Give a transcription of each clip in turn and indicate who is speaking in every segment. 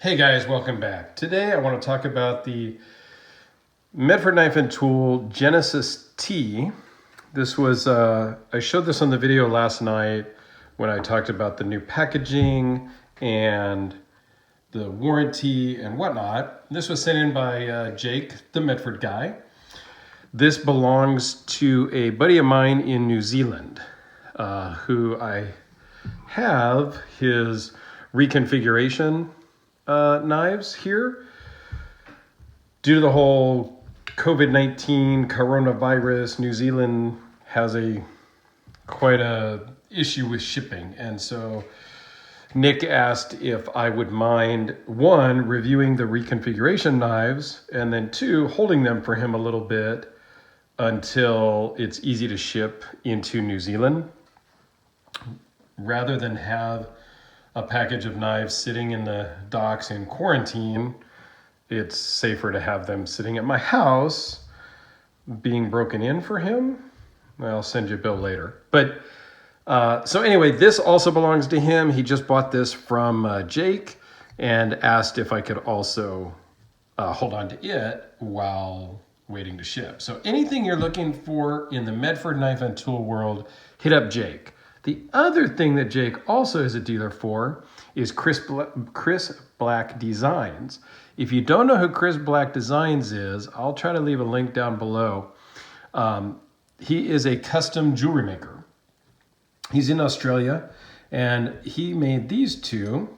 Speaker 1: Hey guys, welcome back. Today I want to talk about the Medford Knife and Tool Genesis T. This was, I showed this on the video last night when I talked about the new packaging and the warranty and whatnot. This was sent in by Jake, the Medford Guy. This belongs to a buddy of mine in New Zealand who I have his reconfiguration knives here. Due to the whole COVID-19 coronavirus, New Zealand has quite a issue with shipping. And so Nick asked if I would mind, one, reviewing the reconfiguration knives, and then two, holding them for him a little bit until it's easy to ship into New Zealand, rather than have a package of knives sitting in the docks in quarantine. It's safer to have them sitting at my house being broken in for him. I'll send you a bill later. But so anyway, this also belongs to him. He just bought this from Jake and asked if I could also hold on to it while waiting to ship. So anything you're looking for in the Medford Knife and Tool world, hit up Jake. The other thing that Jake also is a dealer for is Chris Black Designs. If you don't know who Chris Black Designs is, I'll try to leave a link down below. He is a custom jewelry maker. He's in Australia, and he made these two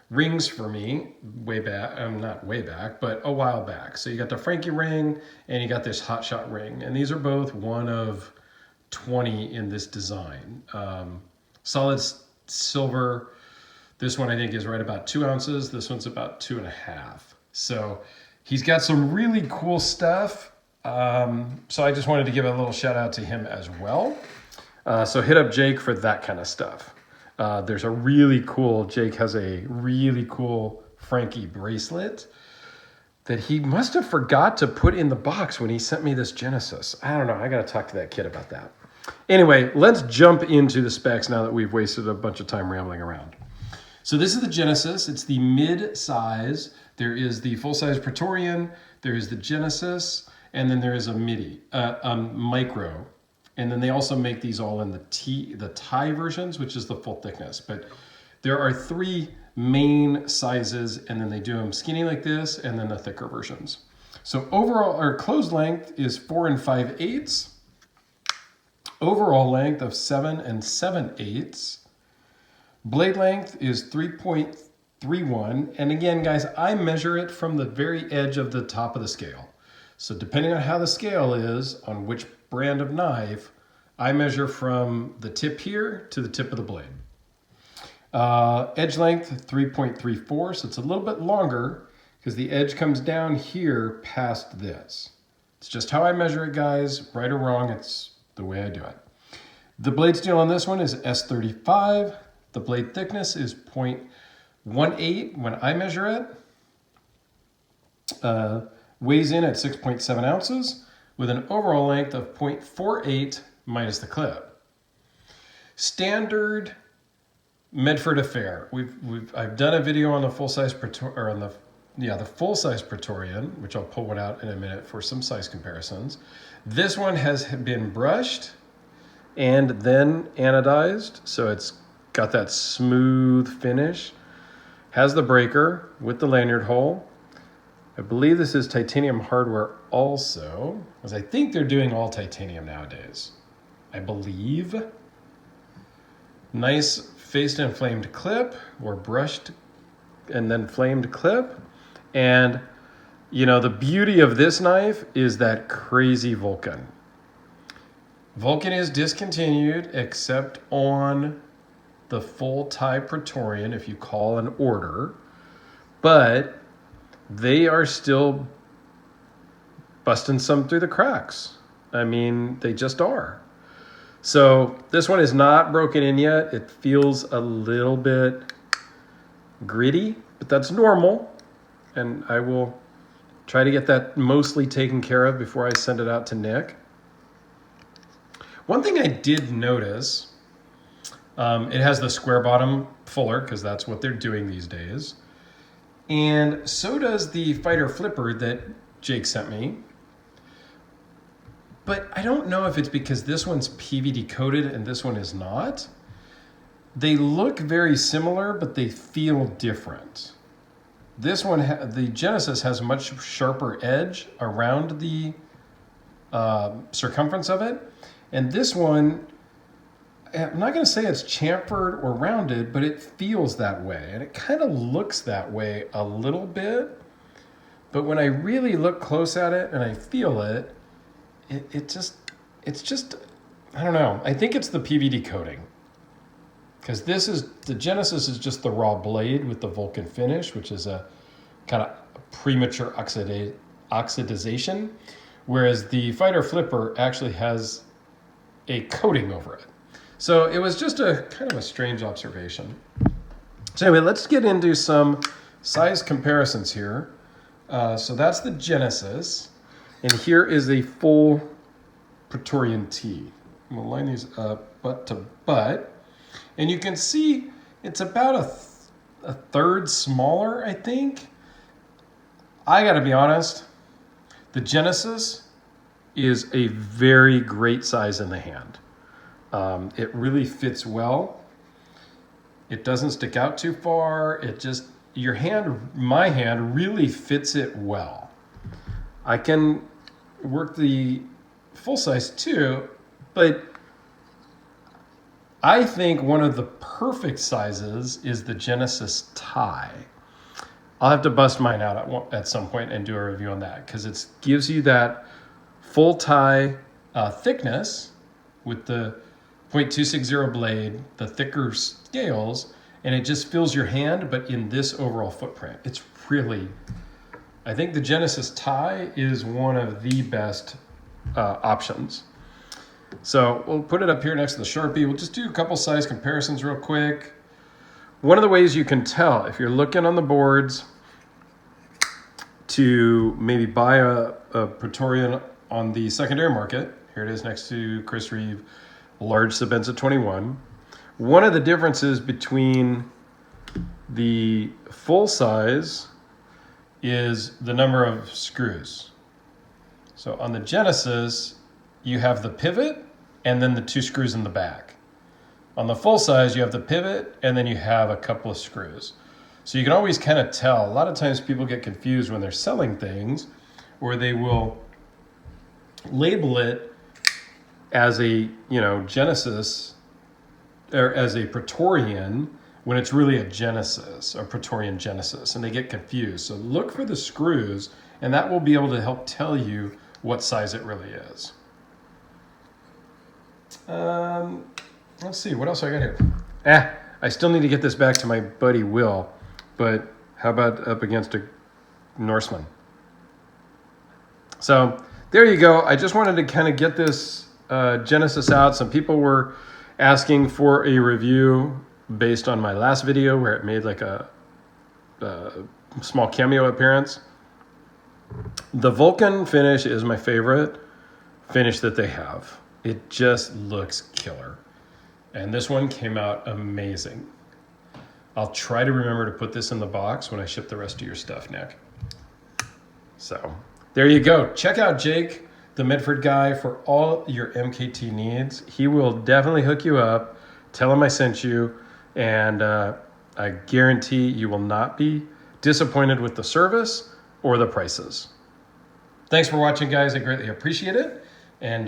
Speaker 1: rings for me way back, not way back, but a while back. So you got the Frankie ring, and you got this Hot Shot ring. And these are both one of 20 in this design. Solid silver. This one I think is right about 2 ounces. This one's about 2.5. So he's got some really cool stuff. So I just wanted to give a little shout out to him as well. So hit up Jake for that kind of stuff. There's a really cool, Jake has a really cool Frankie bracelet that he must have forgot to put in the box when he sent me this Genesis. I don't know, I gotta talk to that kid about that. Anyway, let's jump into the specs now that we've wasted a bunch of time rambling around. So this is the Genesis. It's the mid-size. There is the full-size Praetorian. There is the Genesis, and then there is a micro. And then they also make these all in the tie versions, which is the full thickness. But there are 3 main sizes, and then they do them skinny like this, and then the thicker versions. So overall, our closed length is 4 5/8. Overall length of 7 7/8. Blade length is 3.31. And again, guys, I measure it from the very edge of the top of the scale. So depending on how the scale is, on which brand of knife, I measure from the tip here to the tip of the blade. Edge length, 3.34. So it's a little bit longer because the edge comes down here past this. It's just how I measure it, guys. Right or wrong, it's the way I do it. The blade steel on this one is S35. The blade thickness is 0.18 when I measure it. Weighs in at 6.7 ounces with an overall length of 0.48 minus the clip. Standard Medford affair. I've done a video on the full-size the full-size Praetorian, which I'll pull one out in a minute for some size comparisons. This one has been brushed and then anodized, so it's got that smooth finish. Has the breaker with the lanyard hole. I believe this is titanium hardware also, because I think they're doing all titanium nowadays. I believe. Nice faced and flamed clip, or brushed and then flamed clip. And you know, the beauty of this knife is that crazy Vulcan. Vulcan is discontinued except on the full tie Praetorian if you call an order, but they are still busting some through the cracks. I mean, they just are. So this one is not broken in yet. It feels a little bit gritty, but that's normal. And I will try to get that mostly taken care of before I send it out to Nick. One thing I did notice, it has the square bottom fuller because that's what they're doing these days. And so does the fighter flipper that Jake sent me. But I don't know if it's because this one's PVD coated and this one is not. They look very similar, but they feel different. This one, the Genesis, has a much sharper edge around the circumference of it. And this one, I'm not going to say it's chamfered or rounded, but it feels that way. And it kind of looks that way a little bit. But when I really look close at it and I feel it, it's just, I don't know. I think it's the PVD coating. Because the Genesis is just the raw blade with the Vulcan finish, which is a kind of premature oxidization. Whereas the fighter flipper actually has a coating over it. So it was just a kind of a strange observation. So anyway, let's get into some size comparisons here. So that's the Genesis. And here is a full Praetorian tee. I'm going to line these up butt to butt. And you can see it's about a third smaller, I think. I got to be honest, the Genesis is a very great size in the hand. It really fits well. It doesn't stick out too far. My hand really fits it well. I can work the full size too, but I think one of the perfect sizes is the Genesis tie. I'll have to bust mine out at some point and do a review on that because it gives you that full tie thickness with the .260 blade, the thicker scales, and it just fills your hand, but in this overall footprint. It's really, I think the Genesis tie is one of the best options. So we'll put it up here next to the Sharpie. We'll just do a couple size comparisons real quick. One of the ways you can tell if you're looking on the boards to maybe buy a Praetorian on the secondary market, here it is next to Chris Reeve, large Sabenza 21. One of the differences between the full size is the number of screws. So on the Genesis, you have the pivot and then the 2 screws in the back. On the full size, you have the pivot and then you have a couple of screws. So you can always kind of tell. A lot of times people get confused when they're selling things, or they will label it as a Genesis or as a Praetorian when it's really a Genesis, a Praetorian Genesis, and they get confused. So look for the screws, and that will be able to help tell you what size it really is. Let's see, what else I got here? I still need to get this back to my buddy Will, but how about up against a Norseman? So there you go. I just wanted to kind of get this Genesis out. Some people were asking for a review based on my last video where it made like a small cameo appearance. The Vulcan finish is my favorite finish that they have. It just looks killer. And this one came out amazing. I'll try to remember to put this in the box when I ship the rest of your stuff, Nick. So there you go. Check out Jake, the Medford Guy, for all your MKT needs. He will definitely hook you up. Tell him I sent you. And I guarantee you will not be disappointed with the service or the prices. Thanks for watching, guys. I greatly appreciate it. And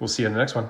Speaker 1: we'll see you in the next one.